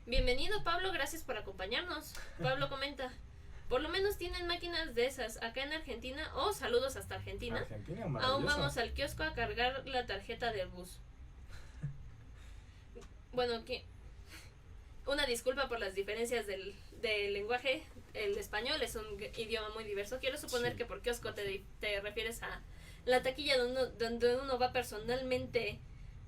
Bienvenido, Pablo, gracias por acompañarnos. Pablo comenta, por lo menos tienen máquinas de esas acá en Argentina. Oh, saludos hasta Argentina. Aún vamos al kiosco a cargar la tarjeta del bus. Bueno, que una disculpa por las diferencias del lenguaje. El español es un idioma muy diverso. Quiero suponer que por kiosco te refieres a la taquilla donde uno va personalmente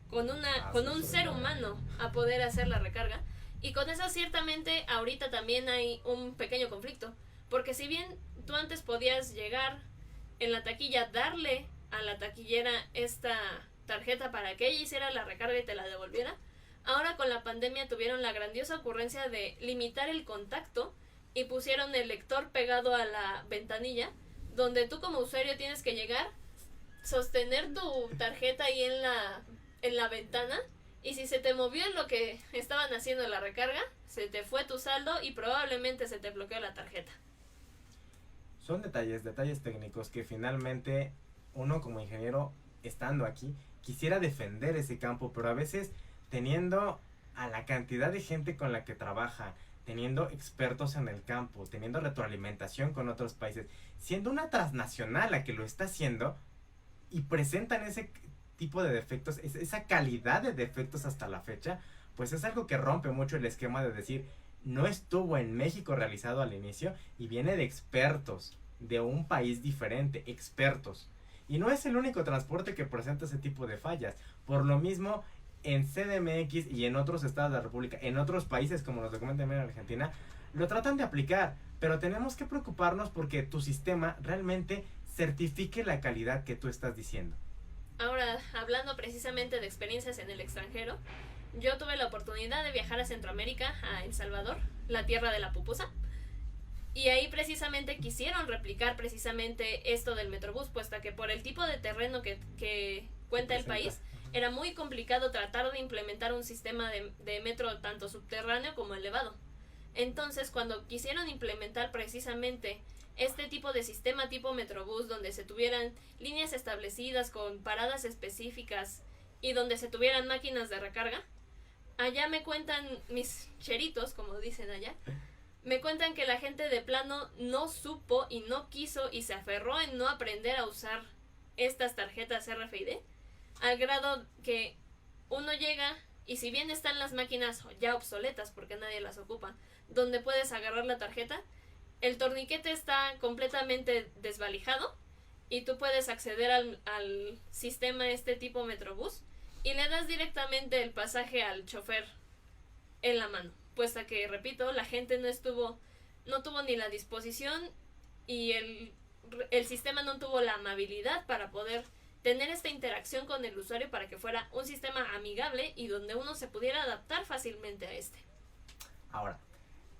con un ser humano a poder hacer la recarga. Y con eso ciertamente ahorita también hay un pequeño conflicto, porque si bien tú antes podías llegar en la taquilla, darle a la taquillera esta tarjeta para que ella hiciera la recarga y te la devolviera, ahora con la pandemia tuvieron la grandiosa ocurrencia de limitar el contacto y pusieron el lector pegado a la ventanilla, donde tú como usuario tienes que llegar, sostener tu tarjeta ahí en la ventana, y si se te movió en lo que estaban haciendo la recarga, se te fue tu saldo y probablemente se te bloqueó la tarjeta. Son detalles técnicos que finalmente uno como ingeniero, estando aquí, quisiera defender ese campo, pero a veces teniendo a la cantidad de gente con la que trabaja, teniendo expertos en el campo, teniendo retroalimentación con otros países, siendo una transnacional la que lo está haciendo y presentan ese tipo de defectos, esa calidad de defectos hasta la fecha, pues es algo que rompe mucho el esquema de decir, no estuvo en México realizado al inicio y viene de expertos, de un país diferente, expertos. Y no es el único transporte que presenta ese tipo de fallas. Por lo mismo, en CDMX y en otros estados de la República, en otros países como nos documentan también en Argentina, lo tratan de aplicar, pero tenemos que preocuparnos porque tu sistema realmente certifique la calidad que tú estás diciendo. Ahora, hablando precisamente de experiencias en el extranjero, yo tuve la oportunidad de viajar a Centroamérica, a El Salvador, la tierra de la pupusa, y ahí precisamente quisieron replicar precisamente esto del Metrobús, puesto que por el tipo de terreno que cuenta el país, era muy complicado tratar de implementar un sistema de metro tanto subterráneo como elevado. Entonces, cuando quisieron implementar precisamente este tipo de sistema tipo Metrobús, donde se tuvieran líneas establecidas con paradas específicas y donde se tuvieran máquinas de recarga, allá me cuentan mis cheritos, como dicen allá, me cuentan que la gente de plano no supo y no quiso y se aferró en no aprender a usar estas tarjetas RFID, al grado que uno llega y si bien están las máquinas ya obsoletas porque nadie las ocupa, donde puedes agarrar la tarjeta, el torniquete está completamente desvalijado y tú puedes acceder al sistema este tipo Metrobús y le das directamente el pasaje al chofer en la mano, puesto que, repito, la gente no tuvo ni la disposición y el sistema no tuvo la amabilidad para poder tener esta interacción con el usuario para que fuera un sistema amigable y donde uno se pudiera adaptar fácilmente a este. Ahora,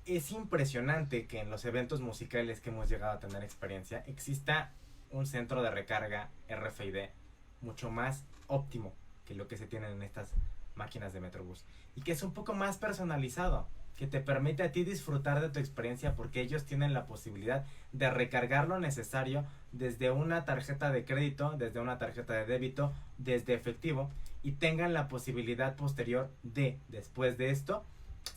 es impresionante que en los eventos musicales que hemos llegado a tener experiencia exista un centro de recarga RFID mucho más óptimo que lo que se tiene en estas máquinas de Metrobús y que es un poco más personalizado, que te permite a ti disfrutar de tu experiencia porque ellos tienen la posibilidad de recargar lo necesario desde una tarjeta de crédito, desde una tarjeta de débito, desde efectivo y tengan la posibilidad posterior de, después de esto,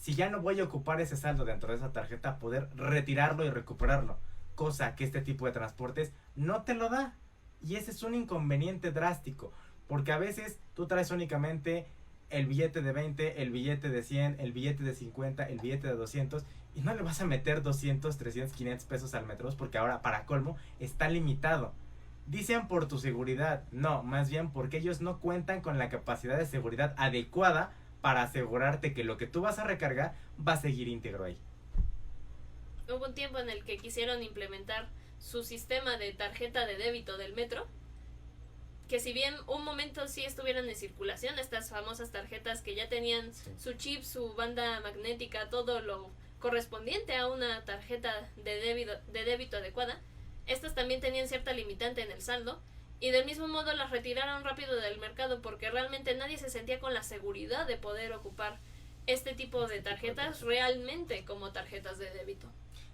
si ya no voy a ocupar ese saldo dentro de esa tarjeta, poder retirarlo y recuperarlo, cosa que este tipo de transportes no te lo da. Y ese es un inconveniente drástico, porque a veces tú traes únicamente el billete de 20, el billete de 100, el billete de 50, el billete de 200, y no le vas a meter 200, 300, 500 pesos al Metrobús, porque ahora, para colmo, está limitado. Dicen por tu seguridad, no, más bien porque ellos no cuentan con la capacidad de seguridad adecuada para asegurarte que lo que tú vas a recargar va a seguir íntegro ahí. hubo un tiempo en el que quisieron implementar su sistema de tarjeta de débito del metro, que si bien un momento sí estuvieron en circulación, estas famosas tarjetas que ya tenían su chip, su banda magnética, todo lo correspondiente a una tarjeta de débito adecuada, estas también tenían cierta limitante en el saldo, y del mismo modo las retiraron rápido del mercado porque realmente nadie se sentía con la seguridad de poder ocupar este tipo de tarjetas realmente como tarjetas de débito.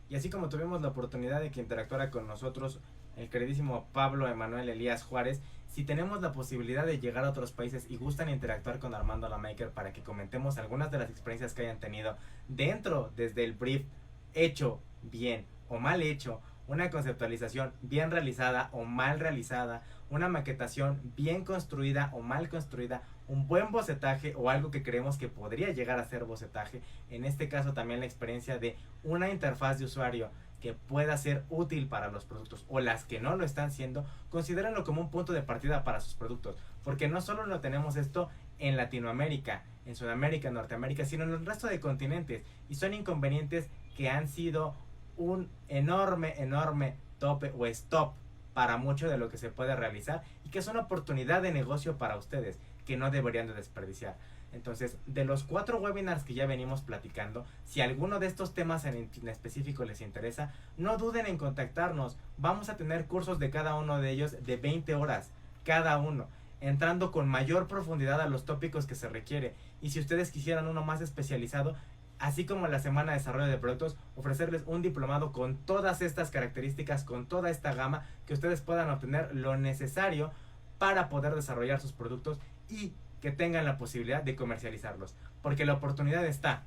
Y así como tuvimos la oportunidad de que interactuara con nosotros el queridísimo Pablo Emanuel Elías Juárez, si tenemos la posibilidad de llegar a otros países y gustan interactuar con Armando la Maker para que comentemos algunas de las experiencias que hayan tenido dentro, desde el brief hecho bien o mal hecho, una conceptualización bien realizada o mal realizada, una maquetación bien construida o mal construida, un buen bocetaje o algo que creemos que podría llegar a ser bocetaje, en este caso también la experiencia de una interfaz de usuario que pueda ser útil para los productos o las que no lo están siendo, considérenlo como un punto de partida para sus productos, porque no solo lo tenemos esto en Latinoamérica, en Sudamérica, en Norteamérica, sino en el resto de continentes, y son inconvenientes que han sido un enorme tope o stop para mucho de lo que se puede realizar y que es una oportunidad de negocio para ustedes que no deberían de desperdiciar. Entonces, de los 4 webinars que ya venimos platicando, si alguno de estos temas en específico les interesa, no duden en contactarnos. Vamos a tener cursos de cada uno de ellos de 20 horas cada uno, entrando con mayor profundidad a los tópicos que se requiere. Y si ustedes quisieran uno más especializado, así como la semana de desarrollo de productos, ofrecerles un diplomado con todas estas características, con toda esta gama, que ustedes puedan obtener lo necesario para poder desarrollar sus productos y que tengan la posibilidad de comercializarlos, porque la oportunidad está,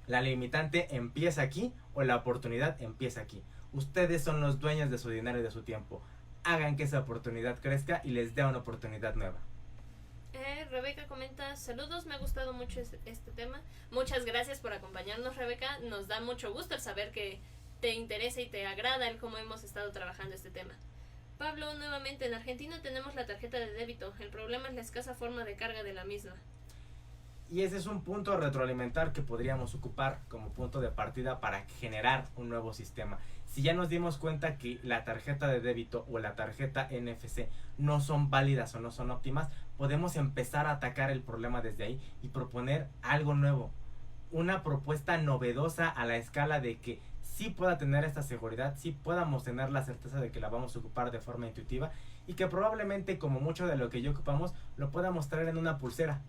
la limitante empieza aquí o la oportunidad empieza aquí. Ustedes son los dueños de su dinero y de su tiempo. Hagan que esa oportunidad crezca y les dé una oportunidad nueva. Rebeca comenta: saludos, me ha gustado mucho este tema. Muchas gracias por acompañarnos, Rebeca. Nos da mucho gusto el saber que te interesa y te agrada el cómo hemos estado trabajando este tema. Pablo, nuevamente, en Argentina tenemos la tarjeta de débito. El problema es la escasa forma de carga de la misma. Y ese es un punto a retroalimentar que podríamos ocupar como punto de partida para generar un nuevo sistema. Si ya nos dimos cuenta que la tarjeta de débito o la tarjeta NFC no son válidas o no son óptimas, podemos empezar a atacar el problema desde ahí y proponer algo nuevo. Una propuesta novedosa a la escala de que sí pueda tener esta seguridad, sí podamos tener la certeza de que la vamos a ocupar de forma intuitiva y que probablemente, como mucho de lo que ya ocupamos, lo podamos traer en una pulsera.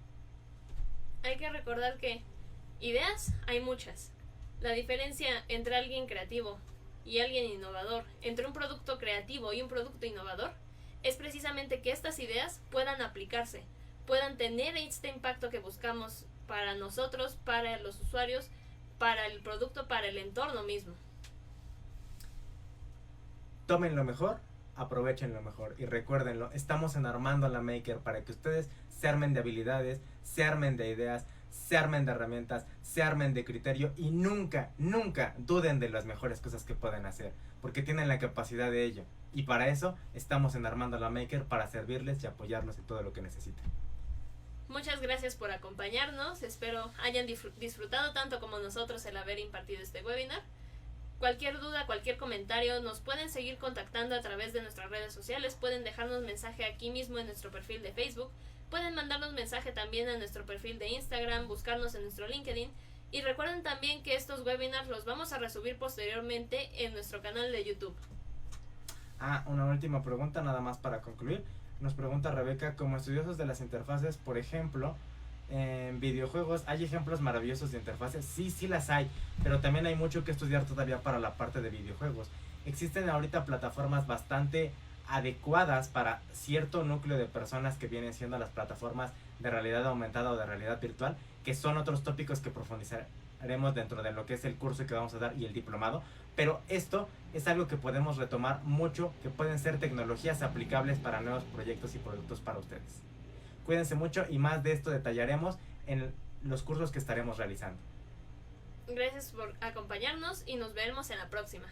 Hay que recordar que ideas hay muchas. La diferencia entre alguien creativo y alguien innovador, entre un producto creativo y un producto innovador, es precisamente que estas ideas puedan aplicarse, puedan tener este impacto que buscamos para nosotros, para los usuarios, para el producto, para el entorno mismo. Tomen lo mejor, aprovechen lo mejor y recuérdenlo, estamos en Armando la Maker para que ustedes se armen de habilidades, se armen de ideas, se armen de herramientas, se armen de criterio y nunca duden de las mejores cosas que pueden hacer, porque tienen la capacidad de ello. Y para eso estamos en Armando la Maker, para servirles y apoyarlos en todo lo que necesiten. Muchas gracias por acompañarnos, espero hayan disfrutado tanto como nosotros el haber impartido este webinar. Cualquier duda, cualquier comentario, nos pueden seguir contactando a través de nuestras redes sociales, pueden dejarnos mensaje aquí mismo en nuestro perfil de Facebook, pueden mandarnos mensaje también a nuestro perfil de Instagram, buscarnos en nuestro LinkedIn, y recuerden también que estos webinars los vamos a resubir posteriormente en nuestro canal de YouTube. Una última pregunta nada más para concluir. Nos pregunta Rebeca: como estudiosos de las interfaces, por ejemplo, en videojuegos, ¿hay ejemplos maravillosos de interfaces? Sí las hay, pero también hay mucho que estudiar todavía para la parte de videojuegos. Existen ahorita plataformas bastante adecuadas para cierto núcleo de personas que vienen siendo las plataformas de realidad aumentada o de realidad virtual, que son otros tópicos que profundizaremos dentro de lo que es el curso que vamos a dar y el diplomado, pero esto es algo que podemos retomar mucho, que pueden ser tecnologías aplicables para nuevos proyectos y productos para ustedes. Cuídense mucho y más de esto detallaremos en los cursos que estaremos realizando. Gracias por acompañarnos y nos veremos en la próxima.